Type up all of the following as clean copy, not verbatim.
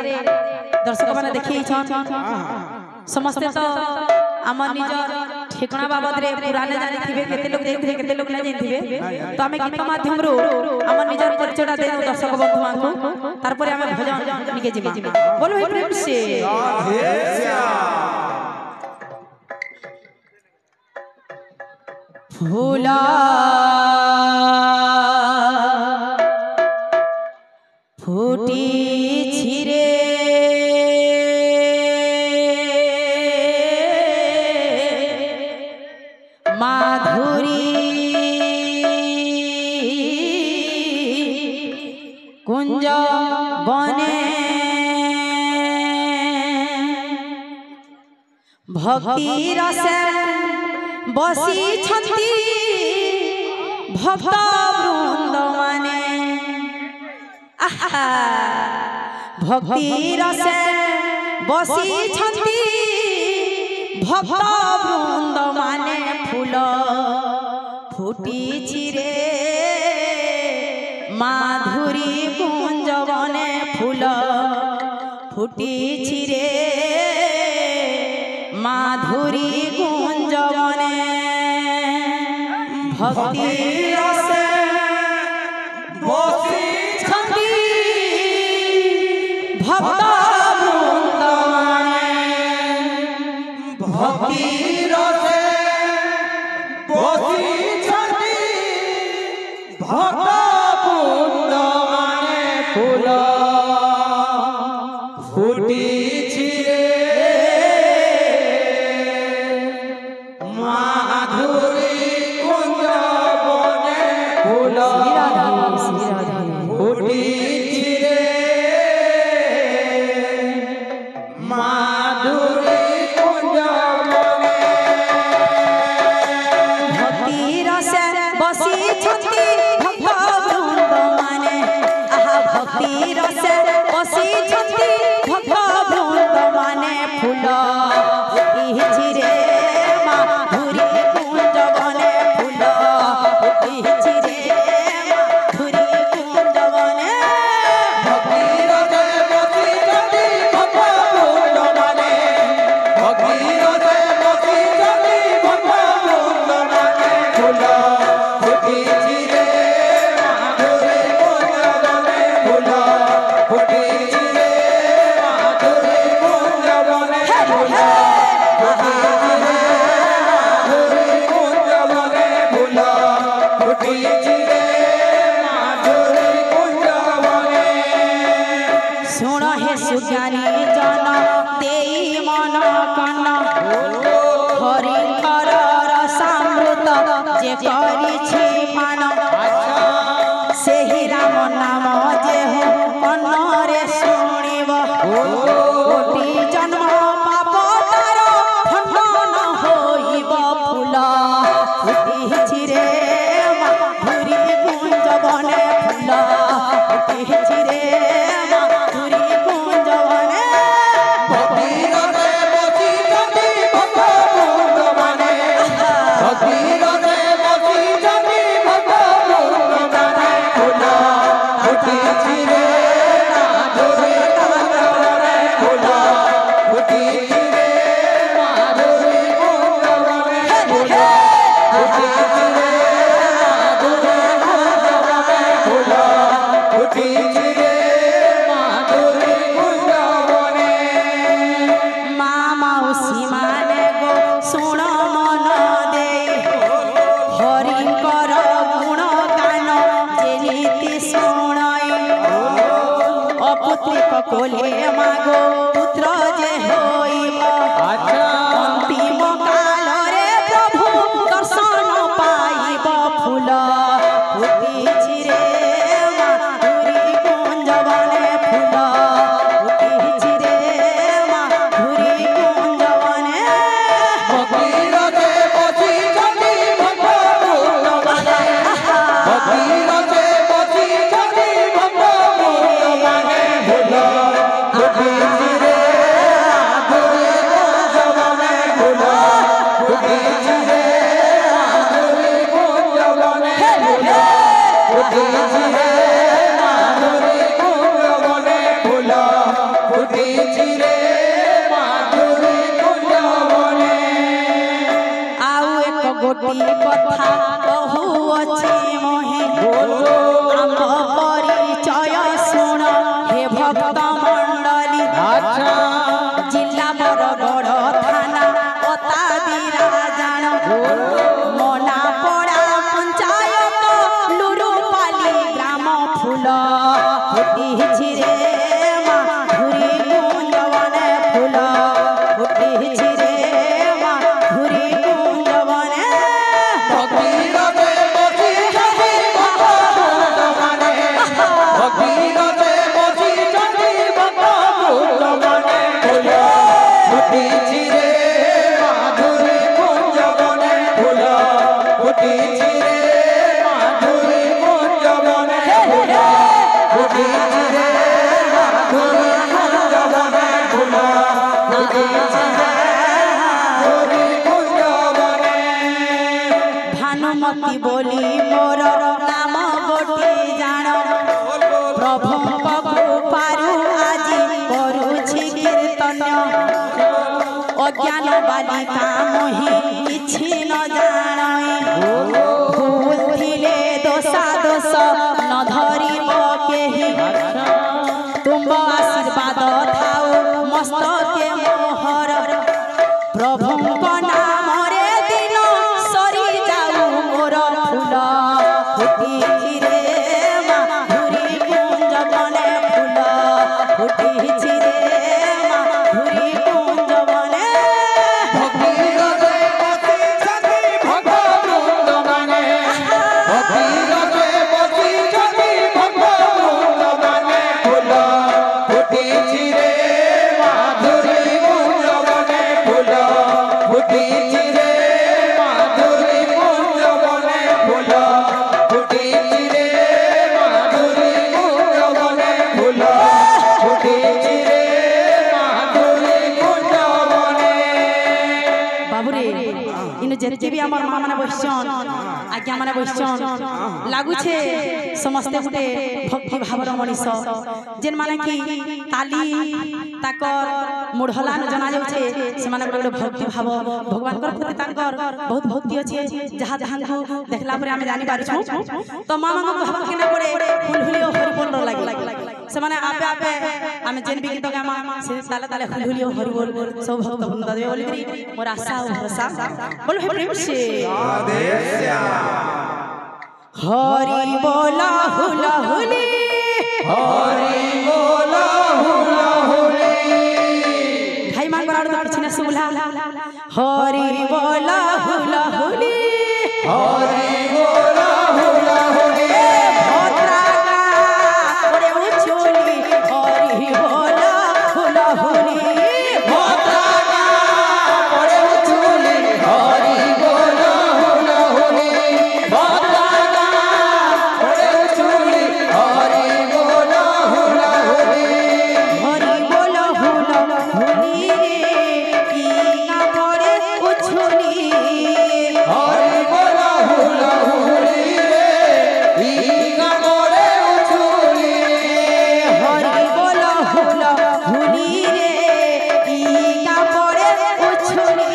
दर्शक मैंने देखी समस्ते तो आम निज ठिकाना बाबद रे पुराने जानी थिबे केते लोग जानिथिबे केते लोग ना जानिथिबे तो आमे गीत माध्यम रो आम निजर परिचयटा दे दर्शक बंधु मानकु तार परे आमे भजन निके जिमा बोलो हे प्रेम से फूला फूटी छिरे माधुरी कुंज बने भक्ति रस बसी छंती भक्त वृंद माने भक्ति रस बसी छंती भक्त वृंद माने फूल फुटी छिरे माधुरी कुंज बने फूल फुटी छिरे माधुरी कुंज बने भक्ति रस बसी छंती भक्त वृंद भक्ति रस बसी छंती भक्त वृंद फूल फुटी छिरे माधुरी कुंज बने फूल फुटी छिरे माधुरी कुंज बने भक्ति रस बसी छंती भक्त वृंद माने भक्ति रस बसी छंती भक्त वृंद माने फूल फुटी छिरे माधुरी कुंज बने फूल फुटी छिरे माधुरी कुंज बने भक्ति रस बसी छंती भक्त वृंद माने भक्ति रस बसी छंती भक्त वृंद माने फूल फुटी छिरे माधुरी कुंज बने फूल फुटी छिरे माधुरी कुंज बने फूल फुटी छिरे माधुरी कुंज बने फूल फुटी छिरे माधुरी कुंज बने सुन हे सुज्ञानी जन देई मन कन हरिकर रसामृत जे करिछि मान सेहि राम नाम जे हो कन्नरे शुणिब कोटि जन्म पाप तार खंडन होइब फूल फुटी छिरे माधुरी कुंज बने फूल फुटी छिरे माधुरी कुंज बने भक्ति रस बसी छंती भक्त वृंद माने भक्ति रस बसी छंती भक्त वृंद माने फूल फुटी छिरे माधुरी कुंज बने फूल फुटी छिरे माधुरी कुंज बने फूल फुटी छिरे माधुरी कुंज बने फूल फुटी छिरे माधुरी कुंज बने माउसी माने गो सुण मन दे हरिकर गुण गान जे नीति शुणई अपुत्रिक कोले मागो पुत्र जे होइब अंतिम काल रे प्रभु दर्शन पाइब फूल फुटी छिरे माधुरी कुंज बने फूल फुटी छिरे माधुरी कुंज बने भक्ति रस बसी छंती भक्त वृंद माने भक्ति रस बसी छंती भक्त वृंद माने फूल फुटी छिरे মনা পড়া পঞ্চায়ত লুরুপালি গ্রাম ফুল ফুটিছি রে মাধুরী কুঞ্জবনে ফুল ফুটিছি রে মাধুরী কুঞ্জবনে ভগীরথে বসিছন্তি ভক্তবৃন্দমানে ভগীরথে বসিছন্তি ভক্তবৃন্দমানে ফুল ফুটিছি রে মাধুরী কুঞ্জবনে ফুল ফুটিছি রে মাধুরী কুঞ্জবনে ফুল ফুটিছি রে মাধুরী কুঞ্জবনে ফুল ফুটিছি রে মাধুরী কুঞ্জবনে ভানুমতি বলি মোর নাম গোটি জাণ প্রভুଙ୍କ কৃপাରୁ আজি କରୁଛି কীর্তন অজ্ঞান বালিকা মোহি କିଛି ନ ଜାଣଇ ଭୁଲ ଥିଲେ ଦୋଷା ଦୋଷ ନ ଧରିବ କେହି ତୁମ୍ଭ ଆଶୀର୍ବାଦ ଥାଉ ମସ୍ତକେ ମୋହର ପ୍ରଭୁଙ୍କ ନାମରେ ଦିନ ସରି ଯାଉ ମୋର ଫୁଲ ଫୁଟିଛି ରେ ମାଧୁରୀ କୁଞ୍ଜବନେ ଫୁଲ ଫୁଟିଛି ରେ ମାଧୁରୀ କୁଞ୍ଜବନେ ভগীরথে বসিছন্তি ভক্তবৃন্দমানে ভগীরথে বসিছন্তি ভক্তবৃন্দমানে ফুল ফুটিছি রে মাধুরী কুঞ্জবনে ফুল ফুটিছি রে মাধুরী কুঞ্জবনে ফুল ফুটিছি রে মাধুরী কুঞ্জবনে ফুল ফুটিছি রে মাধুরী কুঞ্জবনে বাবুরে ইনো যেতে বি আমার মা মানে বসছন আজ্ঞা মানে বসছন লাগুছে সমস্তে গুটে ভক্তি ভাবর মনিষ যেন মানে কি তালি তাকর মুঢ়লান জনা যাচ্ছে সেমানে গুটে ভক্তি ভাব ভগবানଙ୍କର প্রতি তাঙ্কর বহুত ভক্তি আছে যাহা যাহাଙ୍କୁ দেখলা পরে আমি জানি পারছু তো মা মামা ভাব কেনে পড়ে হুলহুলি ও হরিবোল লাগি সেমানে আপে আপে আমি যেন বি গীত গামা সে তালে তালে হুলহুলি ও হরিবোল সব ভক্ত বৃন্দ দেবে বলি করি মোর আশা ও ভরসা বলো হে প্রেম সে হরি बोला हुला हुली হরি বল হুলা হুলি ভাই মান করার তো কিছু না সুবলা হরি बोला हुला हुली হরি বল হুলা হুলি ভদ্রাগা ওরে উচুলি হরি बोला हुला हुली ভদ্রাগা পড়ে উচুলি হরি বল হুলা হুলি ভদ্রাগা পড়ে উচুলি হরি বল হুলা হুলি হরি बोला हुला हुली কি না পড়ে উচুলি হরি বল হুলা হুলি রে ইগা পড়ে উচুলি হরি बोला हुला हुली রে ইগা পড়ে উচুলি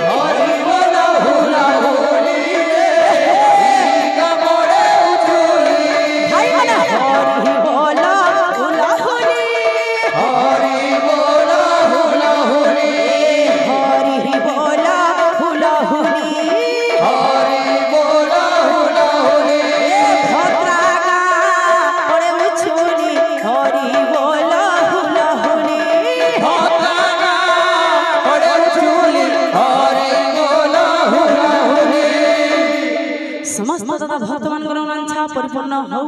হরি বল হুলা হুলি রে ইগা পড়ে উচুলি ভাই বলে হরি बोला हुला हुली হরি বল হুলা হুলি হরি बोला हुला हुली হরি বল হুলা হুলি ভদ্রাগা পড়ে উচুলি হরি बोला हुला हुली ভদ্রাগা পড়ে উচুলি হরি বল হুলা হুলি সমস্ত দাদা ভক্তমানଙ୍କର ନାଞ୍ଚା ପରିପୂର୍ଣ୍ଣ ହଉ